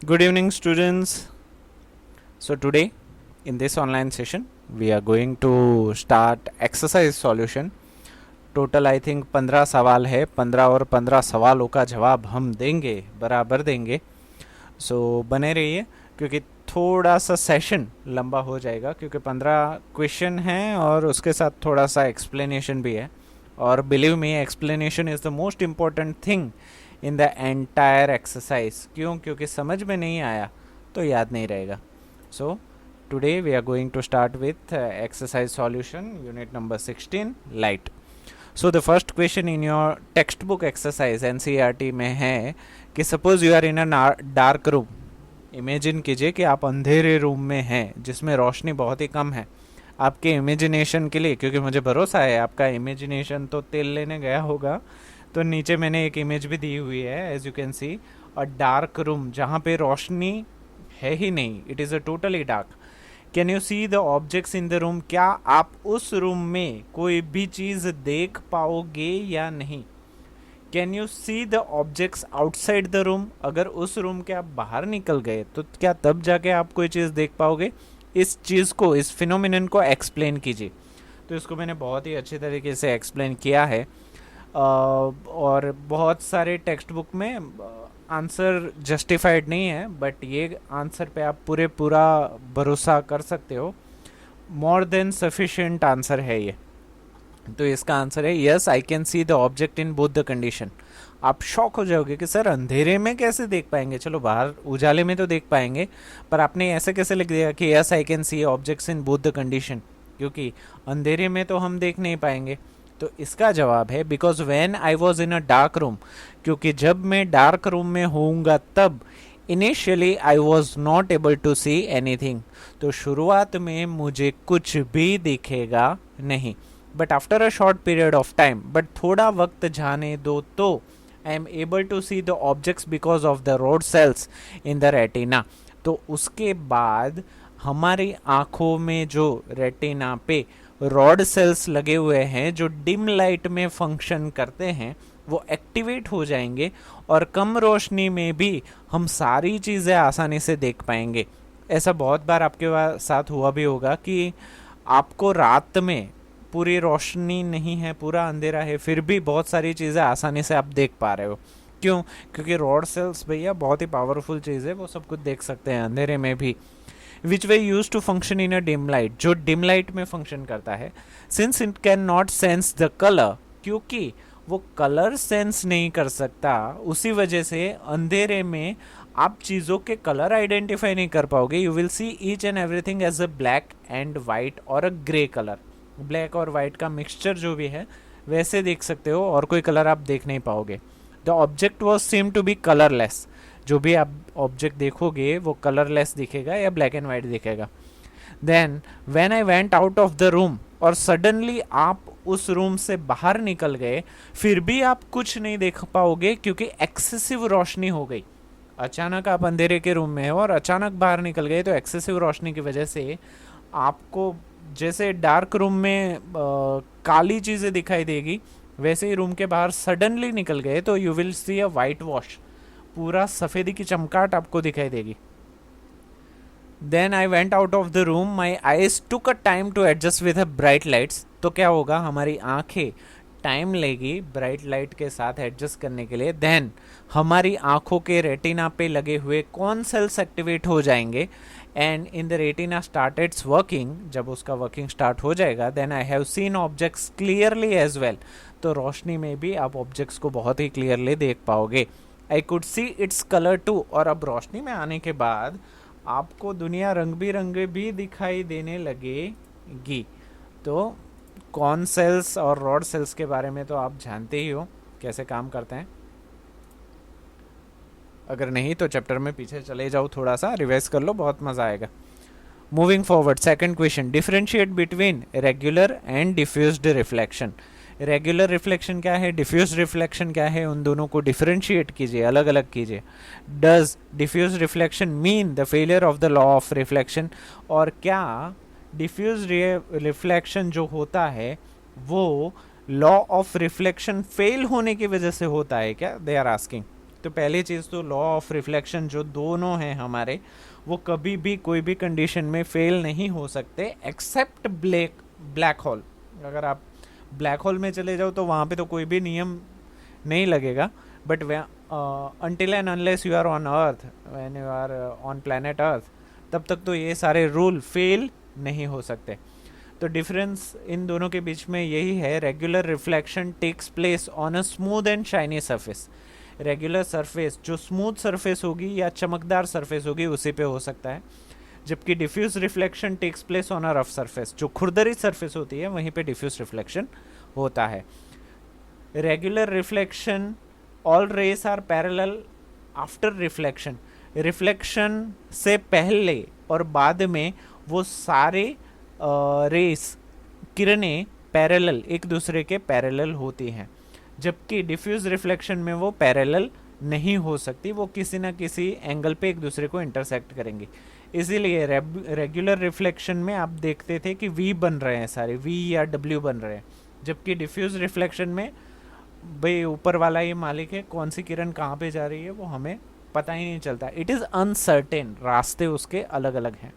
Good evening, students. So, today in this online session, we are going to start exercise solution. Total I think 15 सवाल है. 15 और 15 सवालों का जवाब हम देंगे, बराबर देंगे. सो बने रहिए क्योंकि थोड़ा सा सेशन लंबा हो जाएगा क्योंकि 15 क्वेश्चन हैं और उसके साथ थोड़ा सा एक्सप्लेनेशन भी है. और believe me, explanation is the most important thing in the entire exercise. क्यों? क्योंकि समझ में नहीं आया तो याद नहीं रहेगा. So today we are going to start with exercise solution unit number 16 light. So the first question in your text book exercise NCERT में है कि suppose you are in a dark room. Imagine कीजिए कि आप अंधेरे room में हैं जिसमें रोशनी बहुत ही कम है. आपके इमेजिनेशन के लिए, क्योंकि मुझे भरोसा है आपका इमेजिनेशन तो तेल लेने गया होगा, तो नीचे मैंने एक इमेज भी दी हुई है as you can see a dark room जहाँ पे रोशनी है ही नहीं. It is a totally dark. Can you see the objects in the room? क्या आप उस रूम में कोई भी चीज़ देख पाओगे या नहीं? Can you see the objects outside the room? अगर उस रूम के आप बाहर निकल गए तो क्या तब जाके आप कोई चीज़ देख पाओगे? इस चीज़ को, इस फिनोमिनन को एक्सप्लेन कीजिए. तो इसको मैंने बहुत ही अच्छे तरीके से एक्सप्लेन किया है. और बहुत सारे टेक्स्ट बुक में आंसर जस्टिफाइड नहीं है, बट ये आंसर पे आप पूरा भरोसा कर सकते हो. मोर देन सफिशिएंट आंसर है ये. तो इसका आंसर है yes, I can see the object in both the condition. आप शॉक हो जाओगे कि सर अंधेरे में कैसे देख पाएंगे? चलो बाहर उजाले में तो देख पाएंगे, पर आपने ऐसे कैसे लिख दिया कि yes I can see objects in both the condition? क्योंकि अंधेरे में तो हम देख नहीं पाएंगे. तो इसका जवाब है because when I was in a dark room. क्योंकि जब मैं डार्क रूम में होऊंगा तब initially I was not able to see anything. तो शुरुआत में मुझे कुछ भी दिखेगा नहीं. But after a short period of time, but थोड़ा वक्त जाने दो तो I am able to see the objects because of the rod cells in the retina. तो उसके बाद हमारी आंखों में जो रेटिना पे रॉड सेल्स लगे हुए हैं जो डिम लाइट में फंक्शन करते हैं वो एक्टिवेट हो जाएंगे और कम रोशनी में भी हम सारी चीज़ें आसानी से देख पाएंगे. ऐसा बहुत बार आपके साथ हुआ भी होगा कि आपको रात में पूरी रोशनी नहीं है, पूरा अंधेरा है, फिर भी बहुत सारी चीज़ें आसानी से आप देख पा रहे हो. क्यों? क्योंकि रॉड सेल्स भैया बहुत ही पावरफुल चीज़ है, वो सब कुछ देख सकते हैं अंधेरे में भी. Which we use to function in a dim light, जो डिम लाइट में फंक्शन करता है. Since it can not sense the colour, क्योंकि वो कलर सेंस नहीं कर सकता, उसी वजह से अंधेरे में आप चीज़ों के कलर आइडेंटिफाई नहीं कर पाओगे. You will see each and everything as a black and white और अ ग्रे कलर. ब्लैक और वाइट का मिक्सचर जो भी है वैसे देख सकते हो और कोई कलर आप देख नहीं पाओगे. The object was seem to be colourless. जो भी आप ऑब्जेक्ट देखोगे वो कलरलेस दिखेगा या ब्लैक एंड वाइट दिखेगा. Then when I went out of the room, और सडनली आप उस रूम से बाहर निकल गए, फिर भी आप कुछ नहीं देख पाओगे क्योंकि एक्सेसिव रोशनी हो गई. अचानक आप अंधेरे के रूम में हो और अचानक बाहर निकल गए तो एक्सेसिव रोशनी की वजह से आपको जैसे डार्क रूम में काली चीज़ें दिखाई देगी, वैसे ही रूम के बाहर सडनली निकल गए तो you will see a white wash. पूरा सफ़ेदी की चमकाट आपको दिखाई देगी. Then I went out of the room, my eyes took a time to adjust with bright lights. तो क्या होगा, हमारी आंखें टाइम लेगी ब्राइट लाइट के साथ एडजस्ट करने के लिए. देन हमारी आंखों के रेटिना पे लगे हुए कौन सेल्स एक्टिवेट हो जाएंगे and in the retina starts working. जब उसका वर्किंग स्टार्ट हो जाएगा then I have seen objects clearly as well. तो रोशनी में भी आप ऑब्जेक्ट्स को बहुत ही क्लियरली देख पाओगे. I could see its colour too. और अब रोशनी में आने के बाद आपको दुनिया रंग बिरंगे भी दिखाई देने लगेगी. तो कॉर्न सेल्स और रॉड सेल्स के बारे में तो आप जानते ही हो कैसे काम करते हैं. अगर नहीं तो चैप्टर में पीछे चले जाओ, थोड़ा सा रिवाइज कर लो, बहुत मज़ा आएगा. Moving forward, second question, differentiate between regular and diffused reflection. Regular reflection क्या है, डिफ्यूज रिफ्लेक्शन क्या है, उन दोनों को डिफरेंशिएट कीजिए, अलग अलग कीजिए. Does diffuse reflection mean the failure of the law of reflection? और क्या डिफ्यूज रिफ्लेक्शन जो होता है वो लॉ ऑफ रिफ्लेक्शन फेल होने की वजह से होता है क्या? They are asking. तो तो पहली चीज़ तो लॉ ऑफ रिफ्लेक्शन जो दोनों हैं हमारे, वो कभी भी कोई भी कंडीशन में फेल नहीं हो सकते एक्सेप्ट ब्लैक होल। अगर आप ब्लैक होल में चले जाओ तो वहाँ पे तो कोई भी नियम नहीं लगेगा, but until and unless you are on earth, when you are on planet earth, तब तक तो ये सारे रूल फेल नहीं हो सकते। तो डिफरेंस इन दोनों के बीच में यही है, regular reflection takes place on a smooth and shiny surface. Regular surface जो स्मूथ सरफेस होगी या चमकदार सरफेस होगी उसी पे हो सकता है, जबकि diffuse reflection takes place on a rough surface, जो खुरदरी सरफेस होती है वहीं पे डिफ्यूज रिफ्लेक्शन होता है। Regular reflection, all rays are parallel after reflection. Reflection से पहले और बाद में वो सारे रेस किरणें पैरेलल, एक दूसरे के पैरेलल होती हैं, जबकि डिफ्यूज रिफ्लेक्शन में वो पैरेलल नहीं हो सकती, वो किसी ना किसी एंगल पे एक दूसरे को इंटरसेक्ट करेंगी। इसीलिए रेगुलर रिफ्लेक्शन में आप देखते थे कि वी बन रहे हैं सारे, वी या डब्ल्यू बन रहे हैं, जबकि डिफ्यूज रिफ्लेक्शन में भाई ऊपर वाला ही मालिक है, कौन सी किरण कहाँ पे जा रही है वो हमें पता ही नहीं चलता। इट इज़ अनसर्टेन, रास्ते उसके अलग अलग हैं।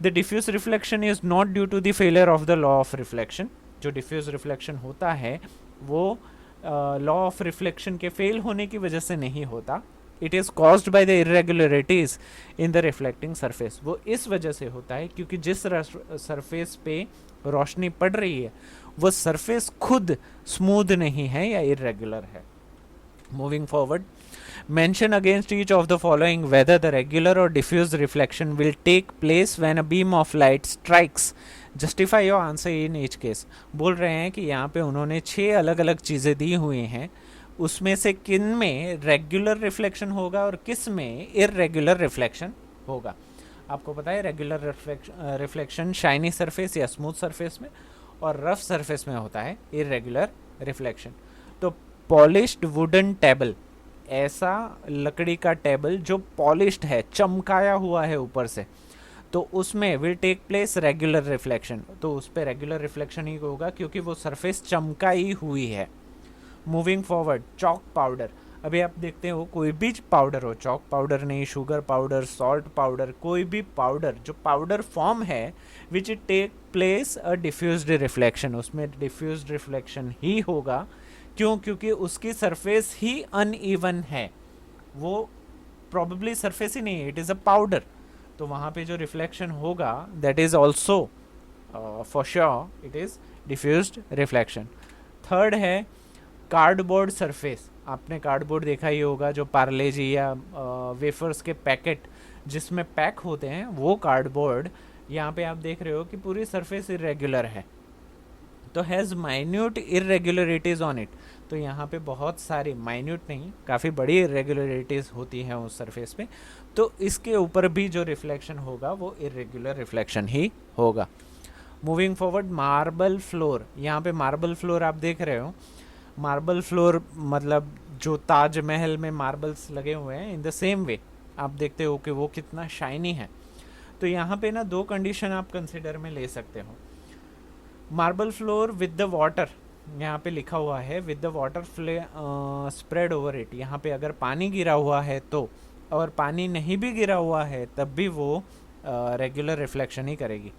The diffuse reflection is not due to the failure of the law of reflection. जो डिफ्यूज रिफ्लेक्शन होता है वो लॉ ऑफ रिफ्लेक्शन के फेल होने की वजह से नहीं होता। It is caused by the irregularities in the reflecting surface. वो इस वजह से होता है क्योंकि जिस सरफेस पे रोशनी पड़ रही है वो सरफेस खुद स्मूथ नहीं है या इरेगुलर है। Moving forward, mention against each of the following whether the regular or diffuse reflection will take place when a beam of light strikes. Justify your answer in each case. बोल रहे हैं कि यहाँ पे उन्होंने 6 अलग अलग चीज़ें दी हुई हैं, उसमें से किन में रेगुलर रिफ्लेक्शन होगा और किस में इरेगुलर रिफ्लेक्शन होगा। आपको पता है रेगुलर रिफ्लेक्शन शाइनी सरफेस या स्मूथ सरफेस में और रफ सरफेस में होता है इरेगुलर रिफ्लेक्शन। तो पॉलिश्ड वुडन टेबल, ऐसा लकड़ी का टेबल जो पॉलिश्ड है, चमकाया हुआ है ऊपर से, तो उसमें will take place regular reflection. तो उस पर रेगुलर रिफ्लेक्शन ही होगा क्योंकि वो सरफेस चमकाई हुई है। Moving forward, chalk powder. अभी आप देखते हो कोई भी पाउडर हो, चॉक पाउडर नहीं, शुगर पाउडर, सॉल्ट पाउडर, कोई भी पाउडर जो पाउडर फॉर्म है which it take place a diffused reflection, उसमें डिफ्यूज्ड रिफ्लेक्शन ही होगा। क्यों? क्योंकि उसकी सरफेस ही अनइवन है, वो प्रॉबेबली सरफेस ही नहीं है, इट इज़ अ पाउडर। तो वहाँ पे जो रिफ्लेक्शन होगा that is also for sure it is diffused reflection. Third है कार्डबोर्ड सरफेस। आपने कार्डबोर्ड देखा ही होगा, जो पार्ले जी या वेफर्स के पैकेट जिसमें पैक होते हैं, वो कार्डबोर्ड यहाँ पे आप देख रहे हो कि पूरी सरफेस इरेगुलर है, तो has minute irregularities on it. तो यहाँ पे बहुत सारी, माइन्यूट नहीं, काफ़ी बड़ी इरेगुलरिटीज़ होती हैं उस सरफेस पे, तो इसके ऊपर भी जो रिफ्लेक्शन होगा वो इरेगुलर रिफ्लेक्शन ही होगा। Moving forward, marble floor. यहाँ पे मार्बल फ्लोर आप देख रहे हो, मार्बल फ्लोर मतलब जो ताजमहल में मार्बल्स लगे हुए हैं, इन द सेम वे आप देखते हो कि वो कितना शाइनी है। तो यहाँ पे ना 2 कंडीशन आप कंसिडर में ले सकते हो। Marble floor with the water, यहाँ पे लिखा हुआ है with the water spread over it. यहाँ पे अगर पानी गिरा हुआ है तो, और पानी नहीं भी गिरा हुआ है तब भी वो रेगुलर रिफ्लेक्शन ही करेगी।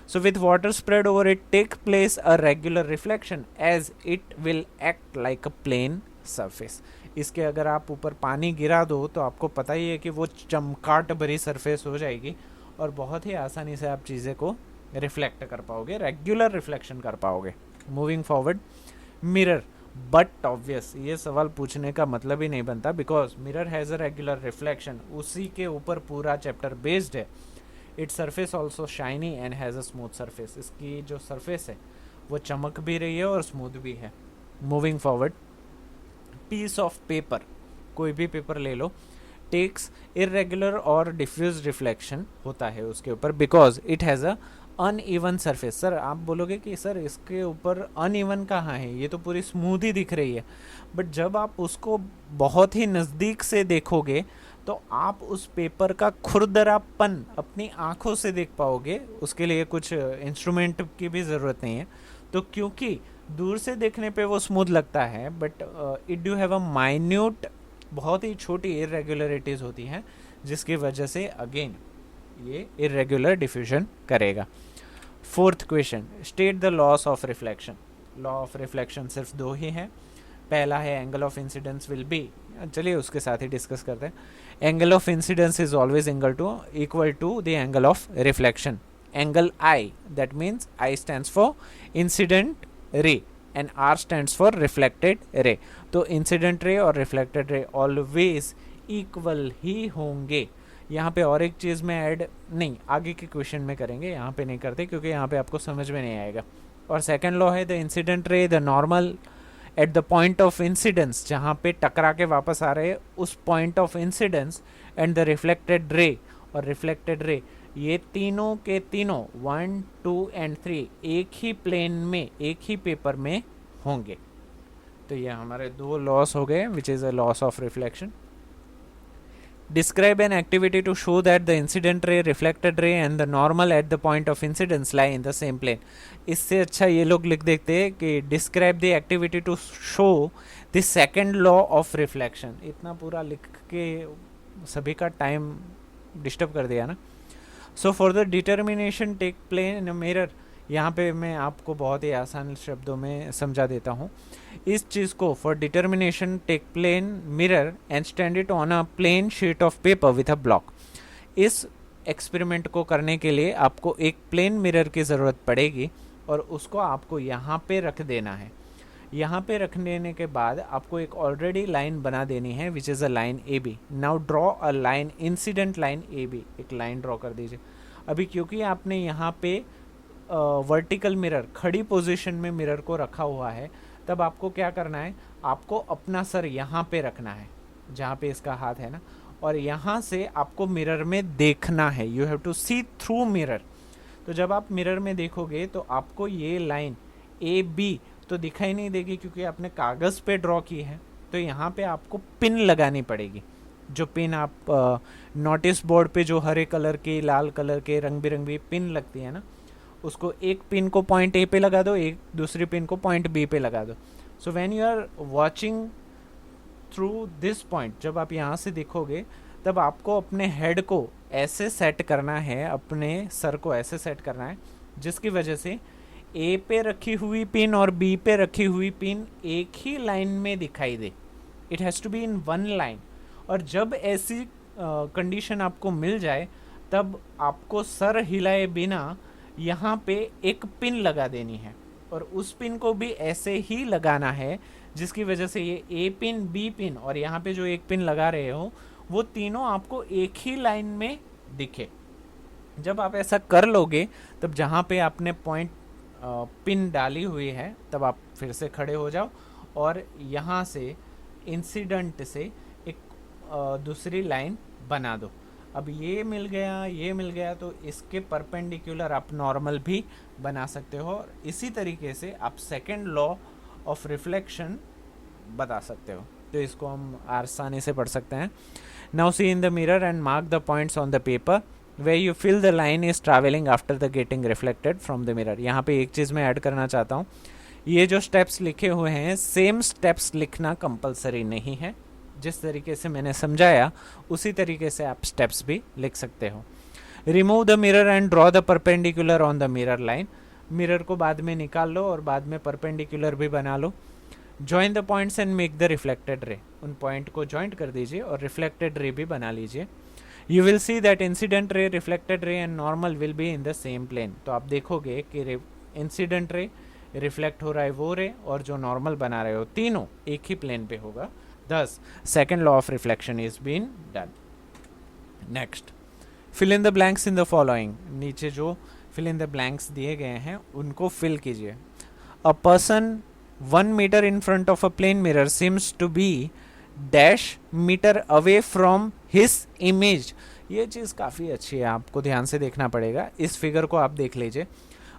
So with water spread over it take place a regular reflection as it will act like a plane surface. इसके अगर आप ऊपर पानी गिरा दो तो आपको पता ही है कि वो चमकाट भरी सरफेस हो जाएगी और बहुत ही आसानी से आप चीज़ें को रिफ्लेक्ट कर पाओगे, रेगुलर रिफ्लेक्शन कर पाओगे। Moving forward, mirror. But obvious ये सवाल पूछने का मतलब ही नहीं बनता, because mirror has a regular reflection, उसी के ऊपर पूरा चैप्टर बेस्ड है। Its surface also shiny and has a smooth surface. इसकी जो सरफेस है वो चमक भी रही है और स्मूथ भी है। Moving forward, piece of paper, कोई भी पेपर ले लो, टेक्स इरेगुलर और डिफ्यूज रिफ्लेक्शन होता है उसके ऊपर, because it has a uneven surface. Sir आप बोलोगे कि सर इसके ऊपर अनइवन कहाँ है, ये तो पूरी स्मूथ ही दिख रही है। बट जब आप उसको बहुत ही नज़दीक से देखोगे तो आप उस पेपर का खुरदरापन अपनी आंखों से देख पाओगे। उसके लिए कुछ इंस्ट्रूमेंट की भी ज़रूरत नहीं है। तो क्योंकि दूर से देखने पे वो स्मूथ लगता है, but it do have a minute बहुत ही छोटी इरेगुलरिटीज होती हैं जिसकी वजह से अगेन ये इरेगुलर डिफ्यूजन करेगा। Fourth question, state the laws of reflection. Law of reflection सिर्फ दो ही हैं। पहला है angle of incidence will be, चलिए उसके साथ ही डिस्कस करते हैं। Angle of incidence is always equal to the angle of reflection. Angle I, that means I stands for incident ray and R stands for reflected ray. तो incident ray और reflected ray always equal ही होंगे। यहाँ पे और एक चीज़ में add नहीं, आगे के क्वेश्चन में करेंगे, यहाँ पे नहीं करते क्योंकि यहाँ पे आपको समझ में नहीं आएगा। और सेकंड लॉ है the incident ray the normal at the point of incidence, जहाँ पे टकरा के वापस आ रहे हैं उस point of incidence, and the reflected रे और रिफ्लेक्टेड रे, ये तीनों के तीनों 1, 2 एंड 3 एक ही प्लेन में, एक ही पेपर में होंगे। तो ये हमारे दो लॉस हो गए, विच is a loss of reflection. Describe an activity to show that the incident ray, reflected ray and the normal at the point of incidence lie in the same plane. इससे अच्छा ये लोग लिख देते हैं कि describe the activity to show the second law of reflection। इतना पूरा लिख के सभी का टाइम डिस्टर्ब कर दिया ना। So for the determination take plane in a mirror, यहाँ पे मैं आपको बहुत ही आसान शब्दों में समझा देता हूँ इस चीज़ को। For determination take plane mirror and stand it on a plane sheet of paper with a block. इस एक्सपेरिमेंट को करने के लिए आपको एक प्लेन मिरर की ज़रूरत पड़ेगी और उसको आपको यहाँ पे रख देना है। यहाँ पे रख देने के बाद आपको एक ऑलरेडी लाइन बना देनी है which is a line A B. Now draw a line, incident line A B, एक लाइन ड्रॉ कर दीजिए। अभी क्योंकि आपने यहाँ पे वर्टिकल मिरर, खड़ी पोजीशन में मिरर को रखा हुआ है, तब आपको क्या करना है, आपको अपना सर यहाँ पे रखना है जहाँ पे इसका हाथ है ना, और यहाँ से आपको मिरर में देखना है। You have to see through mirror. तो जब आप मिरर में देखोगे तो आपको ये लाइन ए बी तो दिखाई नहीं देगी क्योंकि आपने कागज़ पे ड्रॉ की है। तो यहाँ पे आपको पिन लगानी पड़ेगी। जो पिन आप नोटिस बोर्ड पे जो हरे कलर के, लाल कलर के रंग बिरंगी पिन लगती है ना, उसको एक पिन को पॉइंट ए पे लगा दो, एक दूसरी पिन को पॉइंट बी पे लगा दो। So when you are watching through this point, जब आप यहाँ से देखोगे तब आपको अपने हेड को ऐसे सेट करना है, अपने सर को ऐसे सेट करना है जिसकी वजह से ए पे रखी हुई पिन और बी पे रखी हुई पिन एक ही लाइन में दिखाई दे। It has to be in one line. और जब ऐसी कंडीशन आपको मिल जाए तब आपको सर हिलाए बिना यहाँ पे एक पिन लगा देनी है और उस पिन को भी ऐसे ही लगाना है जिसकी वजह से ये ए पिन, बी पिन और यहाँ पे जो एक पिन लगा रहे हो वो तीनों आपको एक ही लाइन में दिखे। जब आप ऐसा कर लोगे तब जहाँ पे आपने पॉइंट पिन डाली हुई है तब आप फिर से खड़े हो जाओ और यहाँ से इंसिडेंट से एक दूसरी लाइन बना दो। अब ये मिल गया तो इसके परपेंडिकुलर आप नॉर्मल भी बना सकते हो और इसी तरीके से आप सेकंड लॉ ऑफ रिफ्लेक्शन बता सकते हो। तो इसको हम आसानी से पढ़ सकते हैं। Now see in the mirror and mark the points on the paper way you feel the line is travelling after the getting reflected from the mirror. यहाँ पे एक चीज़ मैं ऐड करना चाहता हूँ, ये जो स्टेप्स लिखे हुए हैं सेम स्टेप्स लिखना कंपलसरी नहीं है। जिस तरीके से मैंने समझाया उसी तरीके से आप स्टेप्स भी लिख सकते हो। Remove the mirror and draw the perpendicular on the mirror line. Mirror को बाद में निकाल लो और बाद में परपेंडिकुलर भी बना लो। Join the points and make the reflected ray. उन पॉइंट को जॉइंट कर दीजिए और रिफ्लेक्टेड रे भी बना लीजिए। You will see that incident ray, reflected ray and normal will be in the same plane. तो आप देखोगे कि इंसिडेंट रे, रिफ्लेक्ट हो रहा है वो रे और जो नॉर्मल बना रहे हो तीनों एक ही प्लेन पे होगा। Thus, second law of reflection is been done. Next, fill in the blanks in the following. नीचे जो fill in the blanks दिए गए हैं उनको fill कीजिए। A person 1 meter in front of a plane mirror seems to be dash meter away from his image. ये चीज़ काफ़ी अच्छी है, आपको ध्यान से देखना पड़ेगा। इस फिगर को आप देख लीजिए।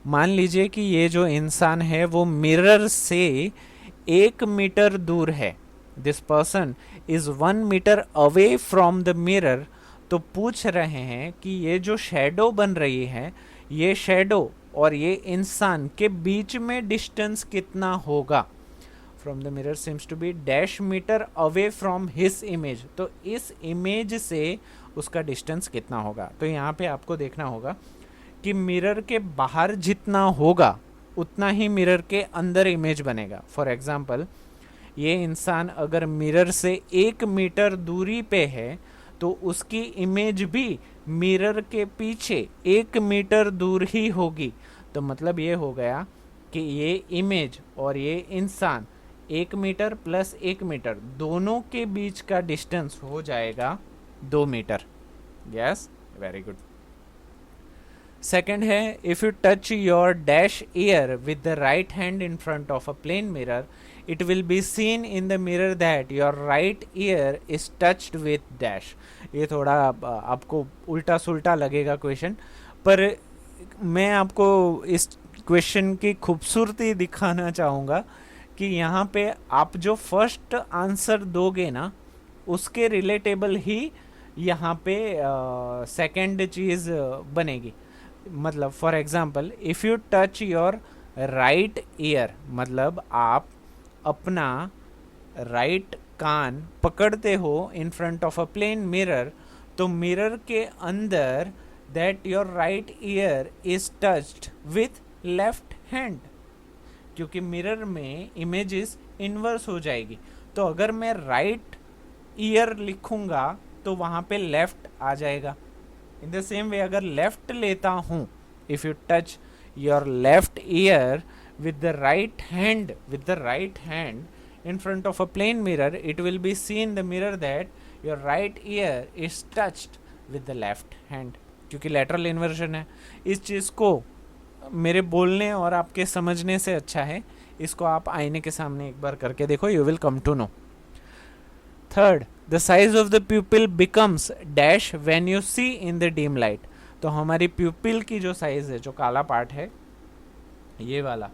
मान लीजिए कि ये जो इंसान है वो मिरर से 1 मीटर दूर है। This person is 1 metre away from the mirror. तो पूछ रहे हैं कि ये जो शेडो बन रही है, ये शेडो और ये इंसान के बीच में डिस्टेंस कितना होगा। From the mirror seems to be dash metre away from his image. तो इस इमेज से उसका डिस्टेंस कितना होगा। तो यहाँ पे आपको देखना होगा कि मिरर के बाहर जितना होगा उतना ही मिरर के अंदर इमेज बनेगा। फॉर एग्जाम्पल, ये इंसान अगर मिरर से 1 मीटर दूरी पे है तो उसकी इमेज भी मिरर के पीछे 1 मीटर दूर ही होगी। तो मतलब ये हो गया कि ये इमेज और ये इंसान 1 मीटर प्लस 1 मीटर दोनों के बीच का डिस्टेंस हो जाएगा 2 मीटर। Yes, very good. सेकेंड है, if you touch your dash ear with the right hand in front of a plane mirror, it will be seen in the mirror that your right ear is touched with dash। ये थोड़ा आपको उल्टा सुल्टा लगेगा question, पर मैं आपको इस question की खूबसूरती दिखाना चाहूँगा कि यहाँ पे आप जो फर्स्ट आंसर दोगे ना उसके रिलेटेबल ही यहाँ पे सेकंड चीज़ बनेगी। मतलब for example, if you touch your right ear, मतलब आप अपना राइट कान पकड़ते हो in front of a plane mirror, तो मिरर के अंदर that your right ear is touched with left hand, क्योंकि मिरर में इमेजेस इन्वर्स हो जाएगी। तो अगर मैं राइट ईयर लिखूंगा तो वहाँ पे लेफ्ट आ जाएगा। इन द सेम वे अगर लेफ्ट लेता हूँ, if you touch your left ear with the right hand in front of a plane mirror, it will be seen the mirror that your right ear is touched with the left hand, क्योंकि lateral inversion है। इस चीज़ को मेरे बोलने और आपके समझने से अच्छा है इसको आप आईने के सामने एक बार करके देखो, you will come to know। Third, the size of the pupil becomes dash when you see in the dim light। तो हमारी pupil की जो साइज है, जो काला पार्ट है ये वाला,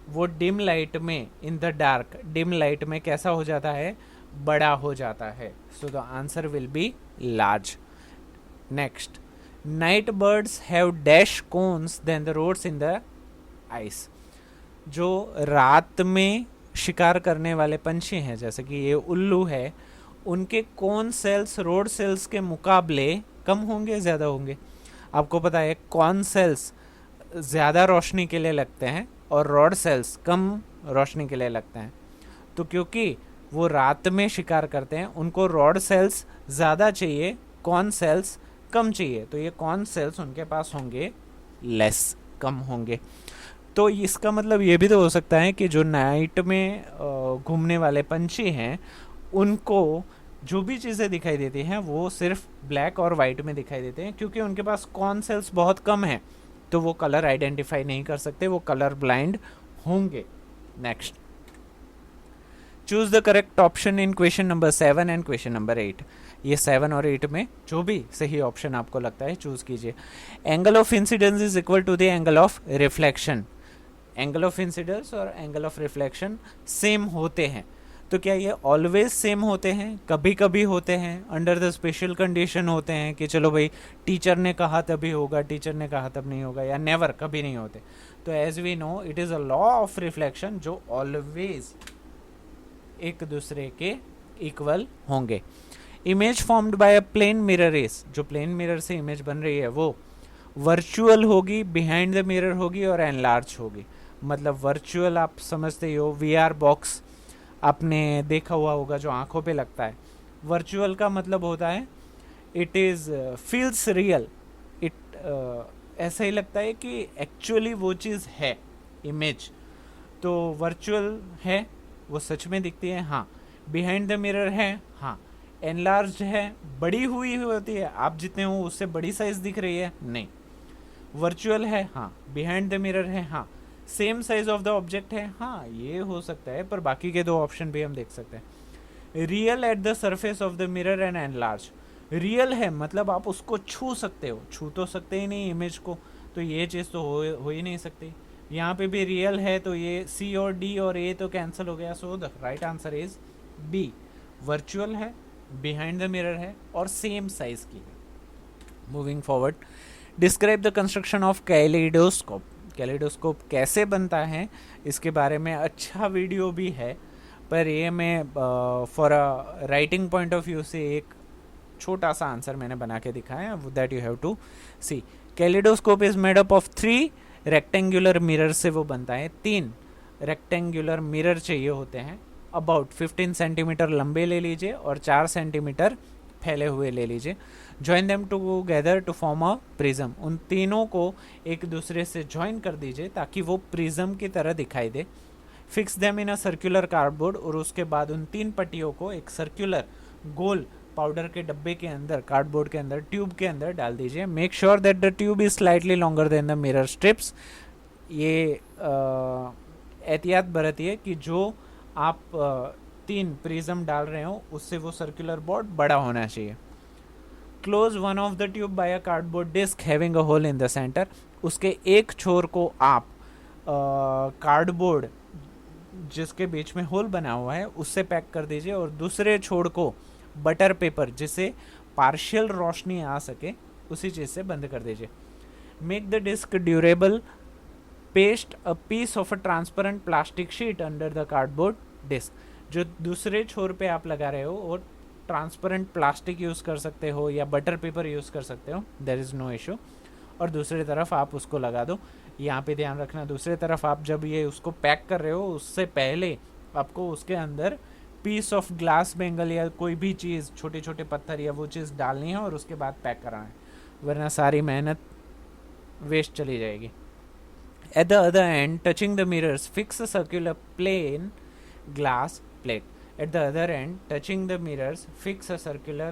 वो डिम लाइट में, in the dark dim light में कैसा हो जाता है, बड़ा हो जाता है। So the answer will be large. Next, night birds have dash cones than the rods in the eyes. जो रात में शिकार करने वाले पंछी हैं, जैसे कि ये उल्लू है, उनके कॉर्न सेल्स रोड सेल्स के मुकाबले कम होंगे, ज़्यादा होंगे। आपको पता है कॉर्न सेल्स ज़्यादा रोशनी के लिए लगते हैं और रॉड सेल्स कम रोशनी के लिए लगते हैं। तो क्योंकि वो रात में शिकार करते हैं, उनको रॉड सेल्स ज़्यादा चाहिए, कॉर्न सेल्स कम चाहिए। तो ये कॉर्न सेल्स उनके पास होंगे लेस, कम होंगे। तो इसका मतलब ये भी तो हो सकता है कि जो नाइट में घूमने वाले पंछी हैं उनको जो भी चीज़ें दिखाई देती हैं वो सिर्फ ब्लैक और वाइट में दिखाई देते हैं, क्योंकि उनके पास कॉर्न सेल्स बहुत कम हैं, तो वो कलर आइडेंटिफाई नहीं कर सकते, वो कलर ब्लाइंड होंगे। Next, choose the correct option in question number 7 and question number 8। ये 7 और 8 में जो भी सही ऑप्शन आपको लगता है चूज कीजिए। Angle of incidence is equal to the angle of reflection. Angle of incidence और एंगल ऑफ रिफ्लेक्शन सेम होते हैं। तो क्या ये ऑलवेज सेम होते हैं? कभी कभी होते हैं, अंडर द स्पेशल कंडीशन होते हैं कि चलो भाई टीचर ने कहा तभी होगा, टीचर ने कहा तब नहीं होगा, या नेवर, कभी नहीं होते। तो as we know it is a law of reflection जो ऑलवेज एक दूसरे के इक्वल होंगे। Image formed by a plane mirror is, जो प्लेन मिरर से इमेज बन रही है वो वर्चुअल होगी, बिहाइंड द मिरर होगी और एनलार्ज होगी। मतलब वर्चुअल आप समझते हो, VR बॉक्स आपने देखा हुआ होगा जो आंखों पे लगता है। वर्चुअल का मतलब होता है it is feels real, it ऐसा ही लगता है कि एक्चुअली वो चीज़ है इमेज। तो वर्चुअल है, वो सच में दिखती है, हाँ। बिहाइंड द मिरर है, हाँ। एनलार्ज है, बड़ी हुई होती है, आप जितने हो उससे बड़ी साइज दिख रही है, नहीं। वर्चुअल है, हाँ। बिहाइंड द मिरर है, हाँ। Same size of the object है, हाँ, ये हो सकता है, पर बाकी के दो ऑप्शन भी हम देख सकते हैं। Real at the surface of the mirror and enlarge. Real है मतलब आप उसको छू सकते हो, छू तो सकते ही नहीं इमेज को, तो ये चीज़ तो हो ही नहीं सकती। यहाँ पे भी रियल है, तो ये C और D और A तो कैंसिल हो गया। So the right answer is B। Virtual है, बिहाइंड द मिरर है और सेम साइज की है। Moving forward, describe the construction of kaleidoscope. Kaleidoscope कैसे बनता है इसके बारे में अच्छा वीडियो भी है, पर ये मैं for a writing point of view से एक छोटा सा आंसर मैंने बना के दिखाया है, that you have to see. Kaleidoscope is made up of 3 rectangular mirror से वो बनता है। 3 रेक्टेंगुलर मिरर चाहिए होते हैं, अबाउट 15 सेंटीमीटर लंबे ले लीजिए और 4 सेंटीमीटर फैले हुए ले लीजिए। Join them together to form a prism. उन तीनों को एक दूसरे से ज्वाइन कर दीजिए ताकि वो प्रिज्म की तरह दिखाई दे। Fix them in a circular cardboard, और उसके बाद उन 3 पट्टियों को एक सर्कुलर गोल पाउडर के डब्बे के अंदर, कार्डबोर्ड के अंदर, ट्यूब के अंदर डाल दीजिए। Make sure that the tube is slightly longer than the mirror strips. ये एहतियात बरतिए कि जो आप 3 प्रिज्म डाल रहे हो उससे वो सर्कुलर बोर्ड बड़ा होना चाहिए। Close one of the tube by a cardboard disc having a hole in the centre. उसके एक छोर को आप कार्डबोर्ड जिसके बीच में होल बना हुआ है उससे पैक कर दीजिए, और दूसरे छोर को बटर पेपर जिससे पार्शियल रोशनी आ सके उसी चीज़ से बंद कर दीजिए। Make the disc durable. Paste a piece of a transparent plastic sheet under the cardboard disc. जो दूसरे छोर पे आप लगा रहे हो वो ट्रांसपेरेंट प्लास्टिक यूज़ कर सकते हो या बटर पेपर यूज़ कर सकते हो, देयर इज़ नो इशू। और दूसरी तरफ आप उसको लगा दो। यहाँ पे ध्यान रखना, दूसरी तरफ आप जब ये उसको पैक कर रहे हो उससे पहले आपको उसके अंदर पीस ऑफ ग्लास बेंगल या कोई भी चीज़, छोटे छोटे पत्थर या वो चीज़ डालनी है और उसके बाद पैक कराना है, वरना सारी मेहनत वेस्ट चली जाएगी। At the other end, touching the mirrors, fix a circular plain glass plate. At the other end, touching the mirrors, fix a circular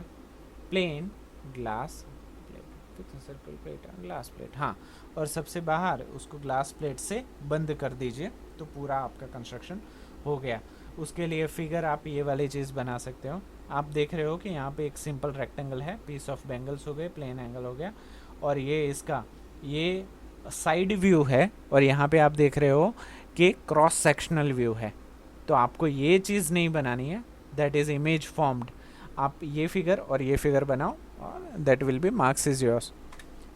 plain glass plate. Fix a circular plate, glass plate. हाँ, और सबसे बाहर उसको glass plate से बंद कर दीजिए तो पूरा आपका कंस्ट्रक्शन हो गया। उसके लिए फिगर आप ये वाली चीज़ बना सकते हो। आप देख रहे हो कि यहाँ पे एक सिंपल रेक्टेंगल है, पीस ऑफ बेंगल्स हो गए, प्लेन एंगल हो गया, और ये इसका ये साइड व्यू है, और यहाँ पे आप देख रहे हो कि क्रॉस सेक्शनल व्यू है। तो आपको ये चीज़ नहीं बनानी है, दैट इज़ इमेज फॉर्म्ड। आप ये फिगर और ये फिगर बनाओ, that will be marks is yours.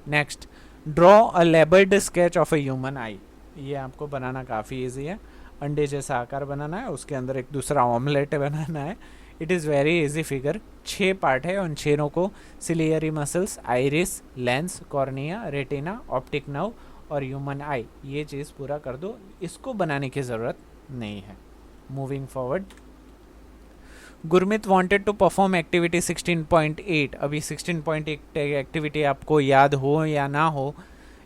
Next, draw a labelled sketch of a human आई। ये आपको बनाना काफ़ी ईजी है। अंडे जैसा आकार बनाना है, उसके अंदर एक दूसरा ऑमलेट बनाना है। It is very easy figure. 6 part है, उन 6 को ciliary muscles, iris, lens, cornea, retina, optic nerve और ह्यूमन आई, ये चीज़ पूरा कर दो। इसको बनाने की ज़रूरत नहीं है। Moving forward, Gurmeet wanted to perform activity 16.8। अभी 16.8 एक्टिविटी आपको याद हो या ना हो,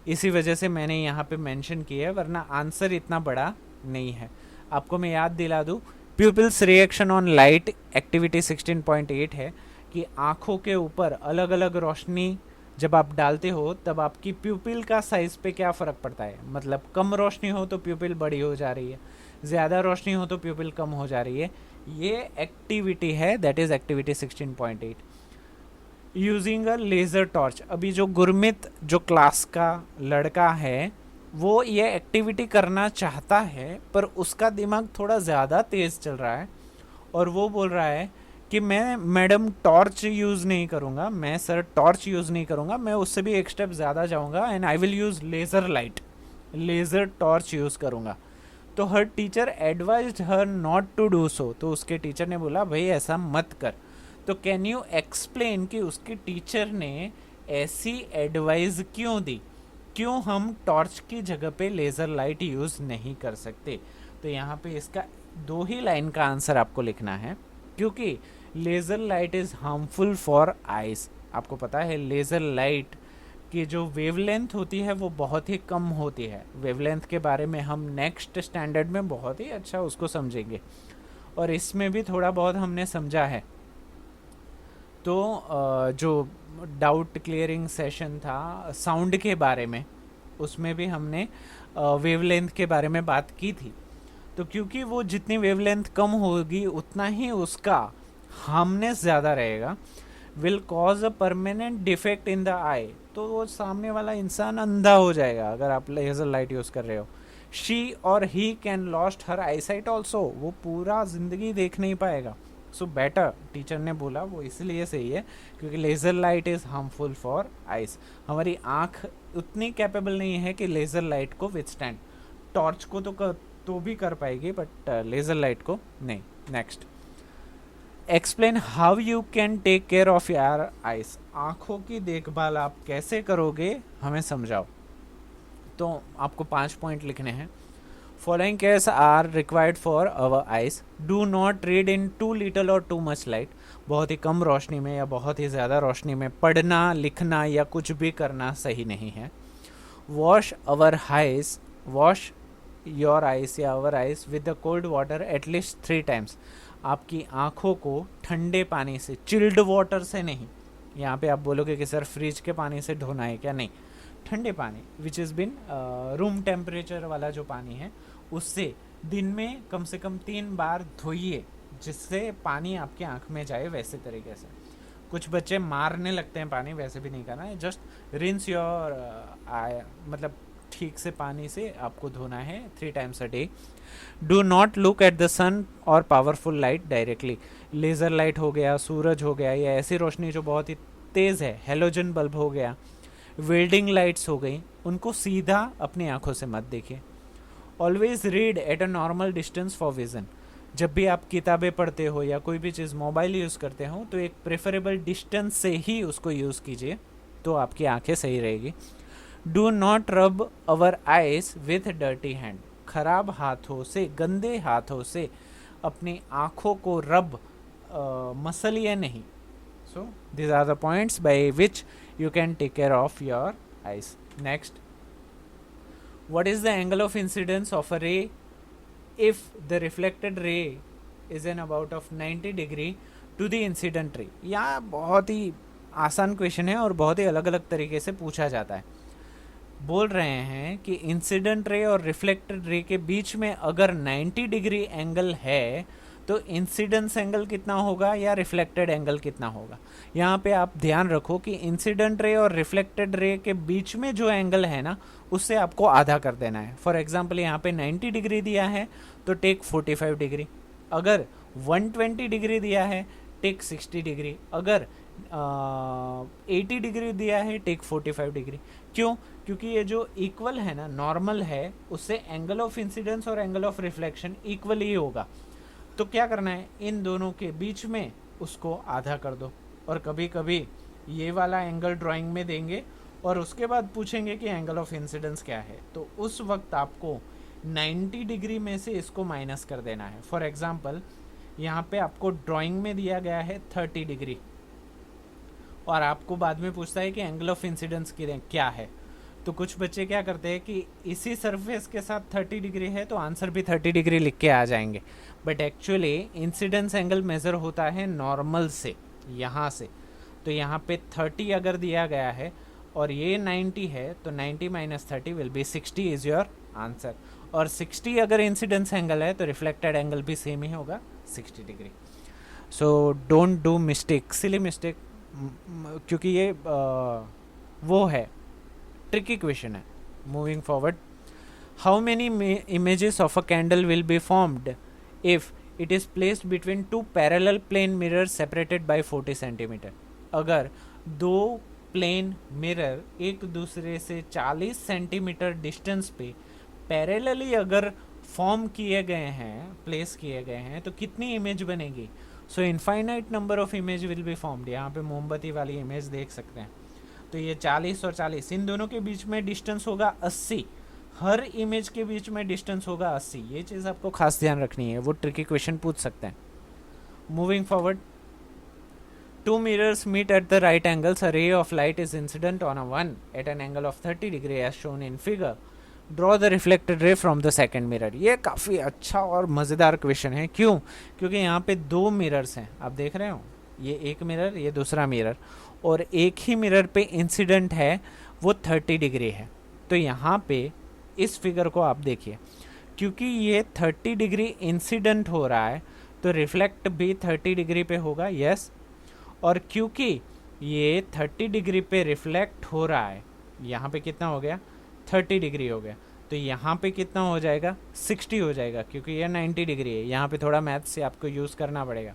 इसी वजह से मैंने यहाँ पे मेंशन किया है, वरना आंसर इतना बड़ा नहीं है। आपको मैं याद दिला दूँ, pupils reaction on light activity 16.8 है कि आँखों के ऊपर अलग अलग रोशनी जब आप डालते हो तब आपकी प्यूपिल का साइज़ पे क्या फ़र्क पड़ता है। मतलब कम रोशनी हो तो प्यूपिल बड़ी हो जा रही है, ज़्यादा रोशनी हो तो प्यूपिल कम हो जा रही है। ये एक्टिविटी है, that is activity 16.8। Using a laser torch. अभी जो गुरमीत जो क्लास का लड़का है वो ये एक्टिविटी करना चाहता है, पर उसका दिमाग थोड़ा ज़्यादा तेज़ चल रहा है और वो बोल रहा है कि मैं मैडम टॉर्च यूज़ नहीं करूँगा, मैं सर टॉर्च यूज़ नहीं करूँगा, मैं उससे भी एक स्टेप ज़्यादा जाऊँगा and I will use laser light, laser torch use करूँगा। तो her teacher advised her not to do so. तो उसके टीचर ने बोला भाई ऐसा मत कर। तो कैन यू एक्सप्लेन कि उसके टीचर ने ऐसी एडवाइस क्यों दी, क्यों हम टॉर्च की जगह पे लेज़र लाइट यूज़ नहीं कर सकते। तो यहाँ पे इसका 2 ही लाइन का आंसर आपको लिखना है, क्योंकि laser light is harmful for eyes. आपको पता है लेज़र लाइट की जो वेवलेंथ होती है वो बहुत ही कम होती है। वेवलेंथ के बारे में हम नेक्स्ट स्टैंडर्ड में बहुत ही अच्छा उसको समझेंगे, और इसमें भी थोड़ा बहुत हमने समझा है। तो जो डाउट क्लियरिंग सेशन था साउंड के बारे में, उसमें भी हमने वेवलेंथ के बारे में बात की थी। तो क्योंकि वो जितनी वेवलेंथ कम होगी उतना ही उसका हार्मनेस ज़्यादा रहेगा, will cause a permanent defect in the eye. तो वो सामने वाला इंसान अंधा हो जाएगा अगर आप लेज़र लाइट यूज़ कर रहे हो। शी और he can lost her I site also, वो पूरा ज़िंदगी देख नहीं पाएगा। सो बेटर, टीचर ने बोला वो इसलिए सही है क्योंकि laser light is harmful for eyes. हमारी आँख उतनी कैपेबल नहीं है कि लेज़र लाइट को विथस्टैंड। टॉर्च को तो तो भी कर पाएगी, बट लेज़र लाइट को नहीं। Next, explain how you can take care of your eyes. आँखों की देखभाल आप कैसे करोगे, हमें समझाओ। तो आपको 5 पॉइंट लिखने हैं। Following cares are required for our eyes. Do not read in too little और टू मच लाइट। बहुत ही कम रोशनी में या बहुत ही ज़्यादा रोशनी में पढ़ना, लिखना या कुछ भी करना सही नहीं है। Wash our eyes, wash your eyes या our eyes with the cold water at least 3 times. आपकी आँखों को ठंडे पानी से, चिल्ड वाटर से नहीं। यहाँ पे आप बोलोगे कि सर फ्रिज के पानी से धोना है क्या? नहीं, ठंडे पानी which is been room temperature वाला जो पानी है उससे दिन में कम से कम 3 बार धोइए, जिससे पानी आपकी आँख में जाए। वैसे तरीके से कुछ बच्चे मारने लगते हैं पानी, वैसे भी नहीं करना है। जस्ट रिंस योर मतलब ठीक से पानी से आपको धोना है 3 times a day. Do not look at the sun और powerful light directly. Laser light हो गया, सूरज हो गया, या ऐसी रोशनी जो बहुत ही तेज़ है, हेलोजन बल्ब हो गया, वेल्डिंग लाइट्स हो गई, उनको सीधा अपनी आंखों से मत देखिए। Always read at a normal distance for vision. जब भी आप किताबें पढ़ते हो या कोई भी चीज़ मोबाइल यूज़ करते हो तो एक प्रेफरेबल डिस्टेंस से ही उसको यूज़ कीजिए, तो आपकी आंखें सही रहेगी। डू नॉट रब अवर आइज विथ डर्टी हैंड। खराब हाथों से, गंदे हाथों से अपनी आँखों को रब मसलिए नहीं। सो these are the points by which you can take care of your eyes. Next, what is the angle of incidence of a ray if the reflected ray is in about of 90 degree to the incident ray? यह बहुत ही आसान question है और बहुत ही अलग अलग तरीके से पूछा जाता है। बोल रहे हैं कि इंसिडेंट रे और रिफ्लेक्टेड रे के बीच में अगर 90 डिग्री एंगल है तो इंसिडेंस एंगल कितना होगा या रिफ्लेक्टेड एंगल कितना होगा। यहाँ पे आप ध्यान रखो कि इंसिडेंट रे और रिफ्लेक्टेड रे के बीच में जो एंगल है ना, उससे आपको आधा कर देना है। फॉर एग्जांपल यहाँ पे 90 डिग्री दिया है तो टेक 45 डिग्री। अगर 120 डिग्री दिया है टेक 60 डिग्री। अगर 80 डिग्री दिया है टेक 45 डिग्री। क्यों? क्योंकि ये जो इक्वल है ना, नॉर्मल है, उससे एंगल ऑफ इंसिडेंस और एंगल ऑफ रिफ्लेक्शन इक्वल ही होगा। तो क्या करना है, इन दोनों के बीच में उसको आधा कर दो। और कभी कभी ये वाला एंगल ड्राइंग में देंगे और उसके बाद पूछेंगे कि एंगल ऑफ इंसिडेंस क्या है, तो उस वक्त आपको 90 डिग्री में से इसको माइनस कर देना है। फॉर एग्जांपल यहाँ पे आपको ड्राइंग में दिया गया है 30 डिग्री और आपको बाद में पूछता है कि एंगल ऑफ इंसिडेंस क्या है। तो कुछ बच्चे क्या करते हैं कि इसी सरफेस के साथ 30 डिग्री है तो आंसर भी 30 डिग्री लिख के आ जाएंगे, but actually incidence angle measure होता है नॉर्मल से, यहाँ से। तो यहाँ पे 30 अगर दिया गया है और ये 90 है तो 90 minus 30 will be 60 is your answer. और 60 अगर इंसिडेंस एंगल है तो रिफ्लेक्टेड एंगल भी सेम ही होगा, 60 degree. So don't do mistake, silly mistake, क्योंकि ये वो है, ट्रिकी क्वेश्चन है। Moving forward, how many images of a candle will be formed if it is placed between 2 parallel plane mirror separated by 40 centimetre. अगर 2 plane mirror एक दूसरे से 40 centimetre distance पे पैरेलली अगर फॉर्म किए गए हैं, प्लेस किए गए हैं, तो कितनी इमेज बनेगी? So infinite number of image will be formed. यहाँ पे मोमबत्ती वाली इमेज देख सकते हैं। तो ये 40 और 40, इन दोनों के बीच में डिस्टेंस होगा 80। हर इमेज के बीच में डिस्टेंस होगा 80। ये चीज़ आपको खास ध्यान रखनी है, वो ट्रिकी क्वेश्चन पूछ सकते हैं। Moving forward, 2 mirrors meet at the right angles. A ray of light is incident on a one at an angle of 30 degree as shown in figure. Draw the reflected ray from the second mirror. ये काफ़ी अच्छा और मज़ेदार question है। क्यों? क्योंकि यहाँ पे 2 मिरर्स हैं, आप देख रहे हो, ये एक मिरर, ये दूसरा मिरर, और एक ही मिरर पे इंसिडेंट है वो 30 डिग्री है। तो यहाँ पे इस फिगर को आप देखिए, क्योंकि ये 30 डिग्री इंसिडेंट हो रहा है तो रिफ्लेक्ट भी 30 डिग्री पे होगा, यस। और क्योंकि ये 30 डिग्री पे रिफ्लेक्ट हो रहा है, यहाँ पे कितना हो गया, 30 डिग्री हो गया, तो यहाँ पे कितना हो जाएगा, 60 हो जाएगा, क्योंकि ये 90 डिग्री है। यहाँ पे थोड़ा मैथ से आपको यूज़ करना पड़ेगा।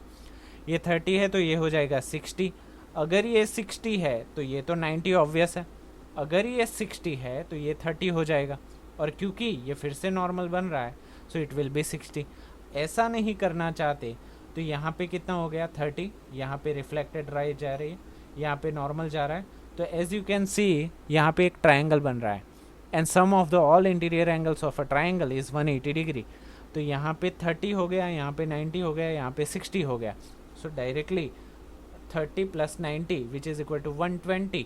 ये 30 है तो ये हो जाएगा 60। अगर ये 60 है तो ये तो 90 ऑब्वियस है। अगर ये 60 है तो ये 30 हो जाएगा। और क्योंकि ये फिर से नॉर्मल बन रहा है, सो इट विल बी 60। ऐसा नहीं करना चाहते तो यहाँ पे कितना हो गया 30, यहाँ पे रिफ्लेक्टेड राइट जा रही है, यहाँ पे नॉर्मल जा रहा है। तो एज यू कैन सी यहाँ पे एक ट्राइंगल बन रहा है and sum of the all interior angles of a triangle is 180 degree. तो यहाँ पे 30 हो गया, यहाँ पे 90 हो गया, यहाँ पे 60 हो गया। So directly 30 plus 90 which is equal to 120,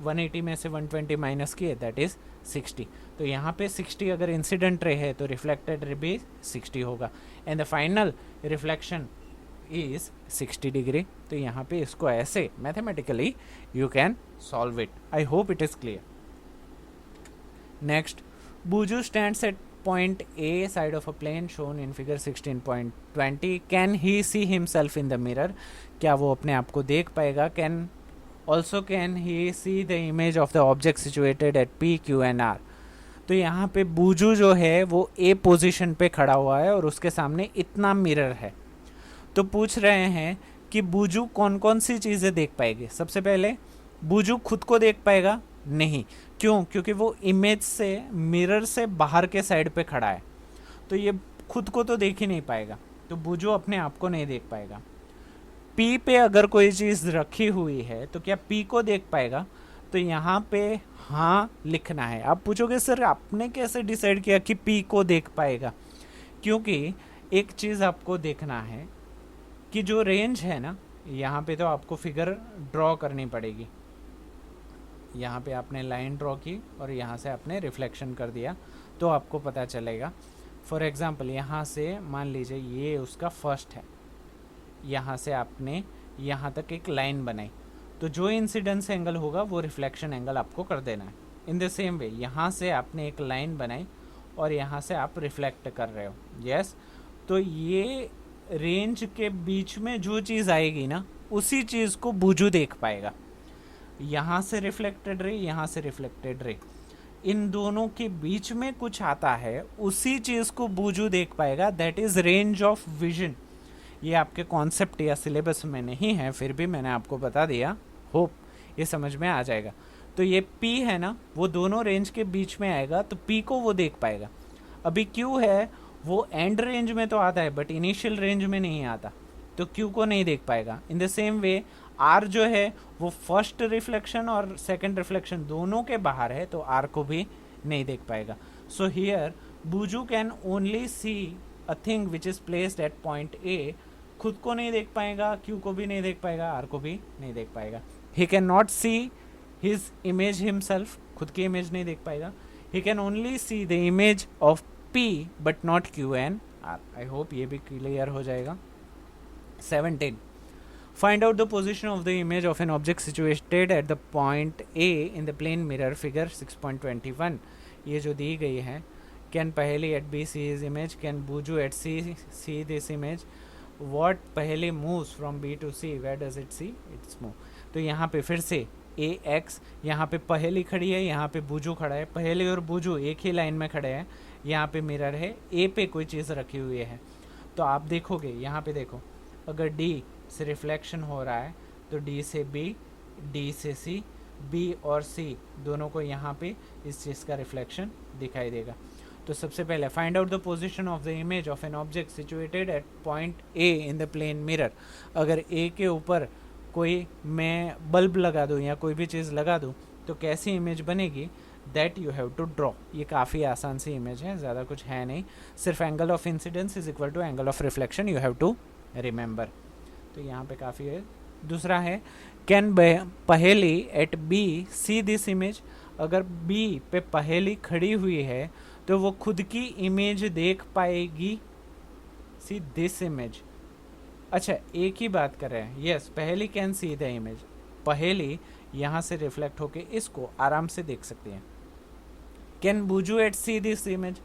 180 में से 120 माइनस किए दैट इज 60। तो यहाँ पे 60 अगर इंसिडेंट रे है तो रिफ्लेक्टेड रे भी 60 होगा and the final reflection is 60 degree. तो यहाँ पे इसको ऐसे mathematically you can solve it. I hope it is clear. Next, Buju stands at point A side of a plane shown in figure 16.20. Can he see himself in the mirror? क्या वो अपने आप को देख पाएगा? Can he see the image of the object situated at P, Q and R? तो यहाँ पे बूजू जो है वो A पोजीशन पे खड़ा हुआ है और उसके सामने इतना मिरर है। तो पूछ रहे हैं कि बूजू कौन कौन सी चीज़ें देख पाएगी। सबसे पहले बूजू खुद को देख पाएगा? नहीं। क्यों? क्योंकि वो इमेज से मिरर से बाहर के साइड पे खड़ा है, तो ये खुद को तो देख ही नहीं पाएगा, तो बूजू अपने आप को नहीं देख पाएगा। पी पे अगर कोई चीज़ रखी हुई है तो क्या पी को देख पाएगा? तो यहाँ पे हाँ लिखना है। आप पूछोगे सर आपने कैसे डिसाइड किया कि पी को देख पाएगा? क्योंकि एक चीज़ आपको देखना है कि जो रेंज है ना, यहाँ पे तो आपको फिगर ड्रॉ करनी पड़ेगी। यहाँ पे आपने लाइन ड्रॉ की और यहाँ से आपने रिफ्लेक्शन कर दिया तो आपको पता चलेगा। फॉर एग्ज़ाम्पल यहाँ से मान लीजिए ये उसका फर्स्ट है, यहाँ से आपने यहाँ तक एक लाइन बनाई, तो जो इंसिडेंस एंगल होगा वो रिफ्लेक्शन एंगल आपको कर देना है। इन द सेम वे यहाँ से आपने एक लाइन बनाई और यहाँ से आप रिफ्लेक्ट कर रहे हो, यस। तो ये रेंज के बीच में जो चीज़ आएगी ना, उसी चीज़ को बूजू देख पाएगा। यहाँ से रिफ्लेक्टेड रे, यहाँ से रिफ्लेक्टेड रे, इन दोनों के बीच में कुछ आता है, उसी चीज़ को बूजू देख पाएगा। That is range of vision. ये आपके कॉन्सेप्ट या सिलेबस में नहीं है, फिर भी मैंने आपको बता दिया, होप ये समझ में आ जाएगा। तो ये P है ना, वो दोनों रेंज के बीच में आएगा, तो P को वो देख पाएगा। अभी Q है, वो एंड रेंज में तो आता है बट इनिशियल रेंज में नहीं आता, तो Q को नहीं देख पाएगा। इन द सेम वे R जो है वो फर्स्ट रिफ्लेक्शन और सेकंड रिफ्लेक्शन दोनों के बाहर है, तो R को भी नहीं देख पाएगा। सो हियर बूजू can only see a thing which is placed at point A। खुद को नहीं देख पाएगा, Q को भी नहीं देख पाएगा, R को भी नहीं देख पाएगा। He can not see his image himself, खुद की इमेज नहीं देख पाएगा। He can only see the image of P but not Q and R। I hope ये भी क्लियर हो जाएगा। 17. Find out the position of the image of an object situated at the point A in the plane mirror, figure 6.21. ये जो दी गई है, can पहली at B see his image, can Buju at C see this image, what पहली moves from B to C, where does it see? It's move. तो यहाँ पे फिर से AX, यहाँ पे पहली खड़ी है, यहाँ पे बूजू खड़ा है, पहली और बूजू एक ही लाइन में खड़े हैं, यहाँ पे मिरर है, A पे कोई चीज़ रखी हुई है। तो आप देखोगे यहाँ पे देखो, अगर D से रिफ्लेक्शन हो रहा है तो D से B, D से C, B और C दोनों को यहाँ पे इस चीज़ का रिफ्लेक्शन दिखाई देगा। तो सबसे पहले find out the position of the image of an object situated at point A in the plane mirror. अगर A के ऊपर कोई मैं बल्ब लगा दूँ या कोई भी चीज़ लगा दूँ तो कैसी इमेज बनेगी, that you have to draw. ये काफ़ी आसान सी इमेज है, ज़्यादा कुछ है नहीं, सिर्फ angle of incidence is equal to angle of reflection, you have to remember. तो यहाँ पे काफ़ी है। दूसरा है कैन पहेली at B C this image. अगर बी पे पहेली खड़ी हुई है तो वो खुद की इमेज देख पाएगी, सी दिस इमेज। अच्छा, एक ही बात कर रहे हैं, यस पहेली कैन सी द इमेज। पहेली यहाँ से रिफ्लेक्ट होके इसको आराम से देख सकते हैं। कैन बूजू एट सी दिस इमेज।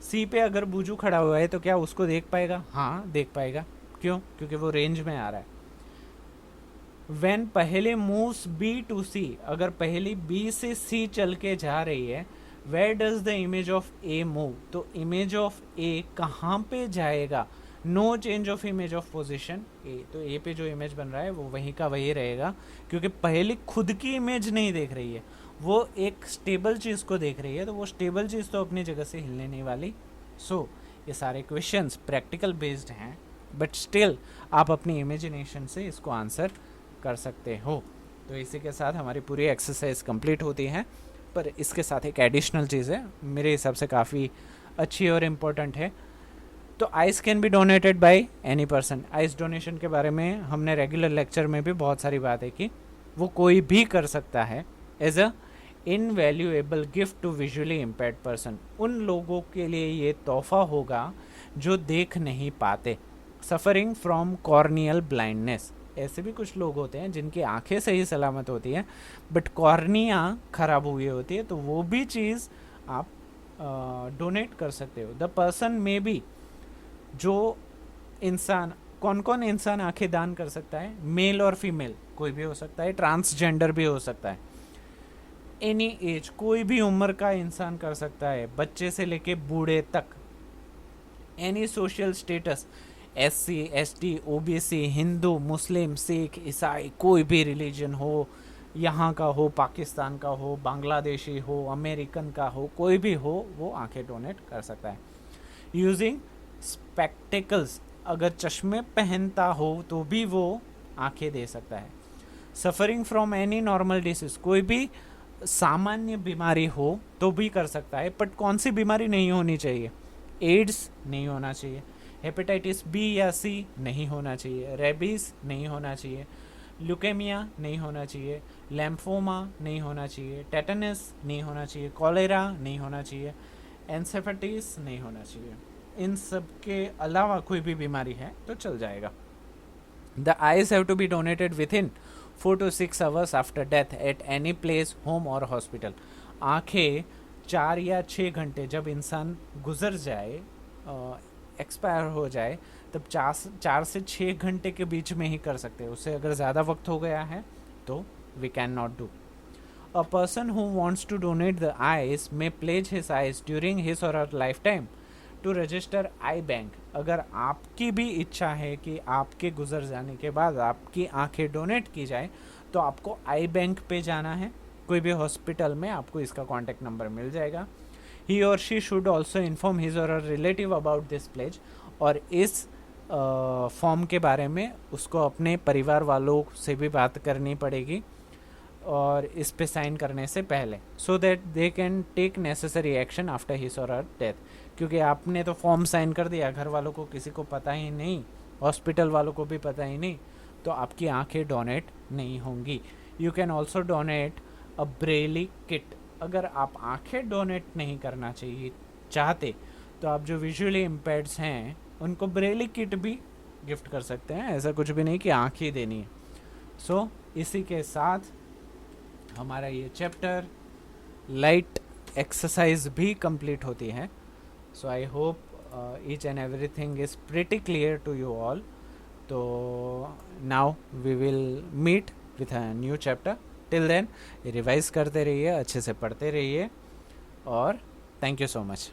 सी पे अगर बूजू खड़ा हुआ है तो क्या उसको देख पाएगा? हाँ देख पाएगा। क्यों? क्योंकि वो रेंज में आ रहा है। When पहले moves B to C, अगर पहली B से C चल के जा रही है, where does the image of A move? तो image of A कहाँ पे जाएगा? No change of image of position A। तो A पे जो इमेज बन रहा है वो वहीं का वही रहेगा, क्योंकि पहली खुद की इमेज नहीं देख रही है, वो एक स्टेबल चीज़ को देख रही है, तो वो स्टेबल चीज़ तो अपनी जगह से हिलने नहीं वाली। सो ये सारे क्वेश्चंस प्रैक्टिकल बेस्ड हैं, बट स्टिल आप अपनी इमेजिनेशन से इसको आंसर कर सकते हो। तो इसी के साथ हमारी पूरी एक्सरसाइज कंप्लीट होती है। पर इसके साथ एक एडिशनल चीज़ है, मेरे हिसाब से काफ़ी अच्छी और इम्पोर्टेंट है। तो ice can be donated by any person. Ice donation के बारे में हमने रेगुलर लेक्चर में भी बहुत सारी बातें की। वो कोई भी कर सकता है as a invaluable gift to visually impaired person. उन लोगों के लिए ये तोहफा होगा जो देख नहीं पाते, सफरिंग फ्रॉम कॉर्नियल ब्लाइंडनेस। ऐसे भी कुछ लोग होते हैं जिनकी आंखें सही सलामत होती हैं बट कॉर्निया खराब हुई होती है, तो वो भी चीज़ आप डोनेट कर सकते हो। द पर्सन में बी, जो इंसान, कौन कौन इंसान आंखें दान कर सकता है? मेल और फीमेल कोई भी हो सकता है, ट्रांसजेंडर भी हो सकता है, एनी एज, कोई भी उम्र का इंसान कर सकता है, बच्चे से लेके बूढ़े तक, any social status, SC ST OBC, Hindu मुस्लिम सिख ईसाई, कोई भी रिलीजन हो, यहाँ का हो, पाकिस्तान का हो, बांग्लादेशी हो, अमेरिकन का हो, कोई भी हो, वो आंखें डोनेट कर सकता है। यूजिंग स्पेक्टिकल्स, अगर चश्मे पहनता हो तो भी वो आंखें दे सकता है। Suffering from any normal disease, कोई भी सामान्य बीमारी हो तो भी कर सकता है, बट कौन सी बीमारी नहीं होनी चाहिए? एड्स नहीं होना चाहिए, हेपेटाइटिस B या C नहीं होना चाहिए, रेबीज नहीं होना चाहिए, ल्यूकेमिया नहीं होना चाहिए, लैम्फोमा नहीं होना चाहिए, टेटनस नहीं होना चाहिए, कॉलेरा नहीं होना चाहिए, एन्सेफेटिस नहीं होना चाहिए। इन सब के अलावा कोई भी बीमारी है तो चल जाएगा। The eyes have to be donated within 4 to 6 hours after death at any place, home और हॉस्पिटल। आंखें 4 या 6 घंटे जब इंसान गुजर जाए, एक्सपायर हो जाए, तब 4 से 6 घंटे के बीच में ही कर सकते हैं। उससे अगर ज़्यादा वक्त हो गया है तो we can not do. A person who wants to donate the eyes may pledge his eyes during his or her lifetime to register eye bank. अगर आपकी भी इच्छा है कि आपके गुजर जाने के बाद आपकी आंखें डोनेट की जाए तो आपको आई बैंक पे जाना है। कोई भी हॉस्पिटल में आपको इसका कॉन्टैक्ट नंबर मिल जाएगा। ही और she should also inform his or her relative about this pledge, और इस फॉर्म के बारे में उसको अपने परिवार वालों से भी बात करनी पड़ेगी और इस पे साइन करने से पहले, so that they can take necessary action after his or her death. क्योंकि आपने तो फॉर्म साइन कर दिया, घर वालों को किसी को पता ही नहीं, हॉस्पिटल वालों को भी पता ही नहीं, तो आपकी आंखें डोनेट नहीं होंगी। You can also donate a Braille kit. अगर आप आंखें डोनेट नहीं करना चाहिए चाहते तो आप जो विजुअली इम्पेयर्ड्स हैं उनको ब्रेली किट भी गिफ्ट कर सकते हैं। ऐसा कुछ भी नहीं कि आंखें देनी है। सो इसी के साथ हमारा ये चैप्टर लाइट एक्सरसाइज भी कंप्लीट होती है। So I hope each and everything is pretty clear to you all. तो now we will meet with a new chapter. Till then revise करते रहिए, अच्छे से पढ़ते रहिए, और थैंक यू सो मच।